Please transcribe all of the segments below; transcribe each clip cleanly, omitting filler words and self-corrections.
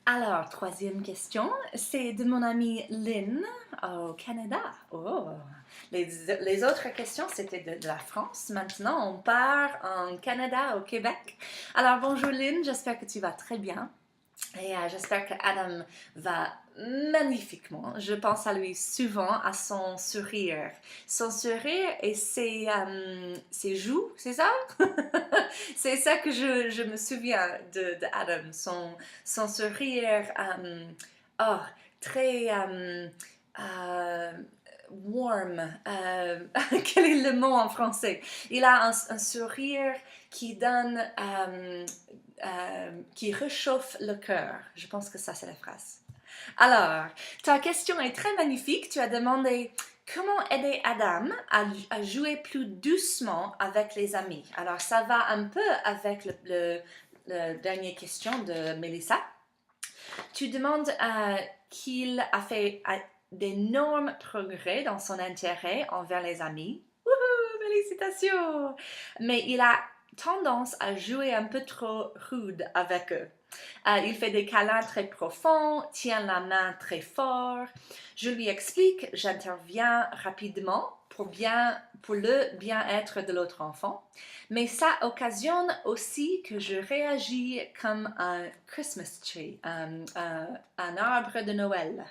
Alors, troisième question, c'est de mon amie Lynn au Canada. Oh, les autres questions, c'était de la France. Maintenant, on part en Canada, au Québec. Alors, bonjour Lynn, j'espère que tu vas très bien. Et j'espère que Adam va magnifiquement. Je pense à lui souvent, à son sourire. Son sourire et ses joues, c'est ça? C'est ça que je me souviens de Adam. Son sourire, oh, très euh, warm. Quel est le mot en français? Il a un sourire qui donne qui réchauffe le cœur. Je pense que ça, c'est la phrase. Alors, ta question est très magnifique. Tu as demandé comment aider Adam à jouer plus doucement avec les amis. Alors, ça va un peu avec le dernière question de Melissa. Tu demandes qu'il a fait d'énormes progrès dans son intérêt envers les amis. Wouhou, félicitations! Mais il a tendance à jouer un peu trop rude avec eux. Il fait des câlins très profonds, tient la main très fort. Je lui explique, j'interviens rapidement pour le bien-être de l'autre enfant. Mais ça occasionne aussi que je réagis comme un Christmas tree, un arbre de Noël,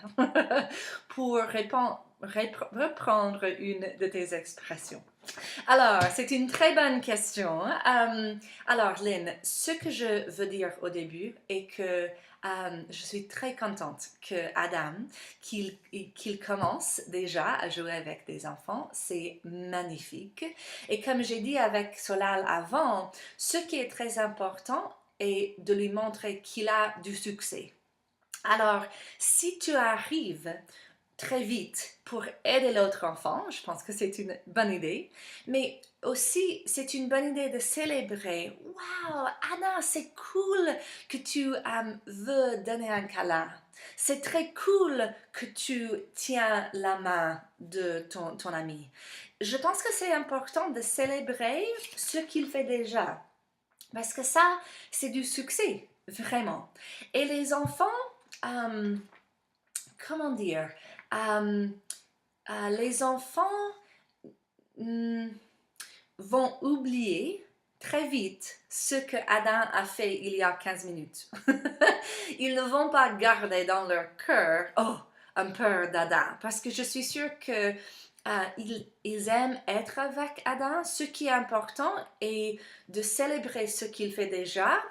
pour reprendre une de tes expressions. Alors, c'est une très bonne question. Alors, Lynn, ce que je veux dire au début est que je suis très contente que Adam, qu'il commence déjà à jouer avec des enfants. C'est magnifique. Et comme j'ai dit avec Solal avant, ce qui est très important est de lui montrer qu'il a du succès. Alors, si tu arrives très vite pour aider l'autre enfant, je pense que c'est une bonne idée, mais aussi c'est une bonne idée de célébrer. Wow, Anna, c'est cool que tu veux donner un câlin. C'est très cool que tu tiens la main de ton ami. Je pense que c'est important de célébrer ce qu'il fait déjà, parce que ça, c'est du succès, vraiment. Et les enfants, comment dire, euh, les enfants mm, vont oublier très vite ce que Adam a fait il y a 15 minutes. Ils ne vont pas garder dans leur cœur, oh, un peu d'Adam, parce que je suis sûre que ils aiment être avec Adam. Ce qui est important est de célébrer ce qu'il fait déjà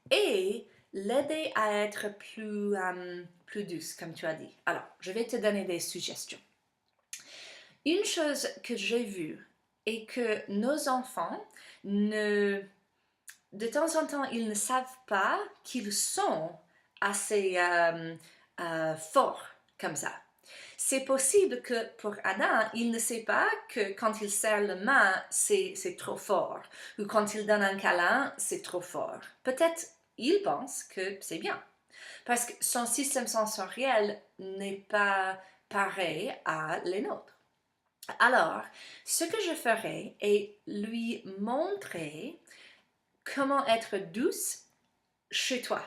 et l'aider à être plus douce, comme tu as dit. Alors, je vais te donner des suggestions. Une chose que j'ai vue est que nos enfants, de temps en temps, ils ne savent pas qu'ils sont assez forts comme ça. C'est possible que pour Adam, il ne sait pas que quand il serre la main, c'est trop fort. Ou quand il donne un câlin, c'est trop fort. Peut-être il pense que c'est bien. Parce que son système sensoriel n'est pas pareil à les nôtres. Alors, ce que je ferai est lui montrer comment être douce chez toi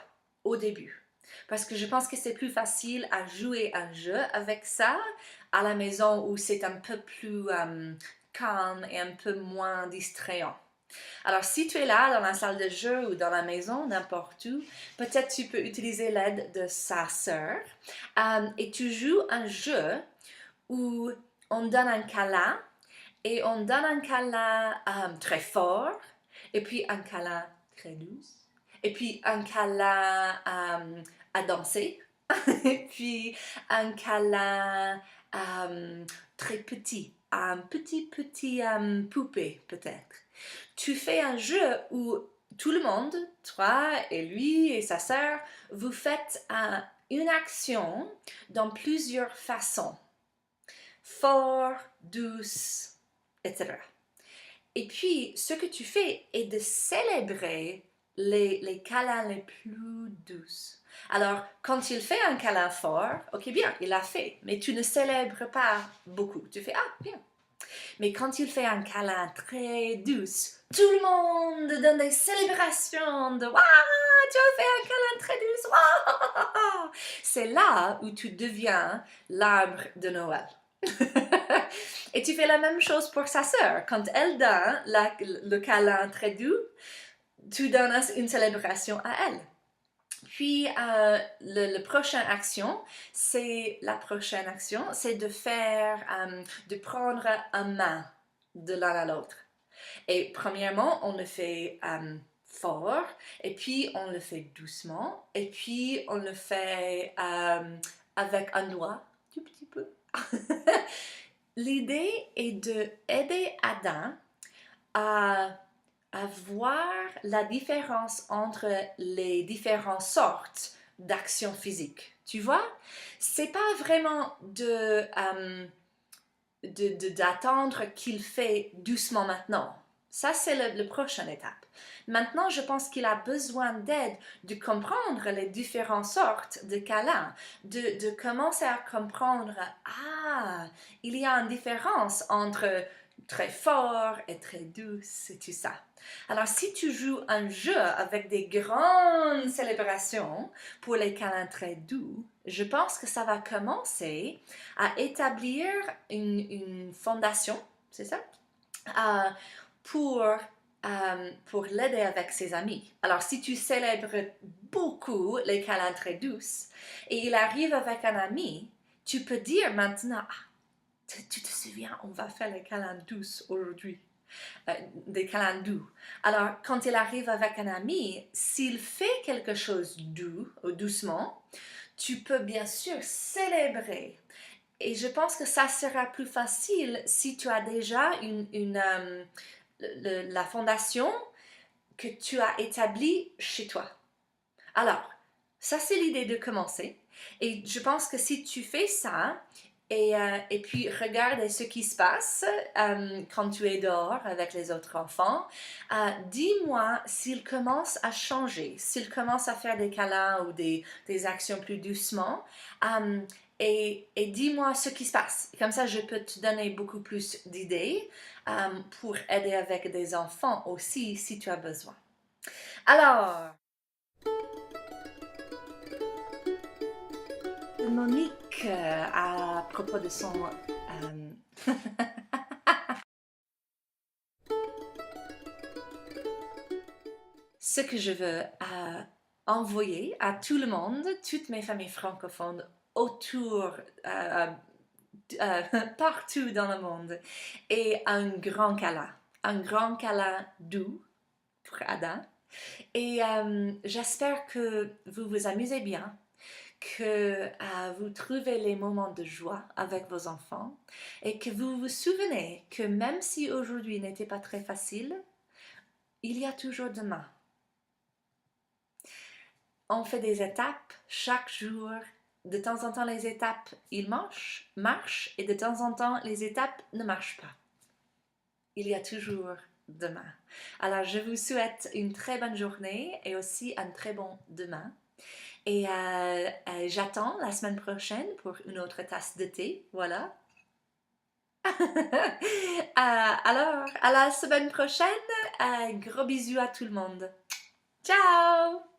au début. Parce que je pense que c'est plus facile à jouer un jeu avec ça à la maison où c'est un peu plus calme et un peu moins distrayant. Alors, si tu es là dans la salle de jeu ou dans la maison, n'importe où, peut-être tu peux utiliser l'aide de sa sœur et tu joues un jeu où on donne un câlin et on donne un câlin très fort et puis un câlin très doux et puis un câlin à danser et puis un câlin très petit, un petit poupée peut-être. Tu fais un jeu où tout le monde, toi et lui et sa sœur, vous faites une action dans plusieurs façons. Fort, douce, etc. Et puis, ce que tu fais est de célébrer les câlins les plus douces. Alors, quand il fait un câlin fort, ok, bien, il l'a fait, mais tu ne célèbres pas beaucoup. Tu fais, ah, bien. Mais quand il fait un câlin très douce, tout le monde donne des célébrations de waouh, tu as fait un câlin très douce. C'est là où tu deviens l'arbre de Noël. Et tu fais la même chose pour sa sœur. Quand elle donne le câlin très doux, tu donnes une célébration à elle. Puis la prochaine action, c'est de prendre une main de l'un à l'autre. Et premièrement, on le fait fort, et puis on le fait doucement, et puis on le fait avec un doigt, tout petit peu. L'idée est d'aider Adam à voir la différence entre les différentes sortes d'actions physiques. Tu vois, c'est pas vraiment d'attendre qu'il fait doucement maintenant. Ça, c'est la prochaine étape. Maintenant, je pense qu'il a besoin d'aide de comprendre les différentes sortes de câlins, de commencer à comprendre, il y a une différence entre très fort et très douce et tout ça. Alors, si tu joues un jeu avec des grandes célébrations pour les câlins très doux, je pense que ça va commencer à établir une fondation, c'est ça, pour l'aider avec ses amis. Alors, si tu célèbres beaucoup les câlins très douces et il arrive avec un ami, tu peux dire maintenant, tu te souviens, on va faire les câlins douces aujourd'hui. Des câlins doux. Alors, quand il arrive avec un ami, s'il fait quelque chose doux ou doucement, tu peux bien sûr célébrer. Et je pense que ça sera plus facile si tu as déjà la fondation que tu as établie chez toi. Alors, ça c'est l'idée de commencer. Et je pense que si tu fais ça, et puis regarde ce qui se passe quand tu es dehors avec les autres enfants, dis-moi s'ils commencent à changer, s'ils commencent à faire des câlins ou des actions plus doucement, et dis-moi ce qui se passe. Comme ça, je peux te donner beaucoup plus d'idées pour aider avec des enfants aussi si tu as besoin. Alors, Monique, à propos de son... ce que je veux envoyer à tout le monde, toutes mes familles francophones autour, partout dans le monde, et un grand câlin doux pour Adam. Et j'espère que vous vous amusez bien, que vous trouvez les moments de joie avec vos enfants et que vous vous souvenez que même si aujourd'hui n'était pas très facile, il y a toujours demain. On fait des étapes chaque jour. De temps en temps, les étapes, ils marchent et de temps en temps, les étapes ne marchent pas. Il y a toujours demain. Alors, je vous souhaite une très bonne journée et aussi un très bon demain. Et j'attends la semaine prochaine pour une autre tasse de thé. Voilà. Alors, à la semaine prochaine. Gros bisous à tout le monde. Ciao!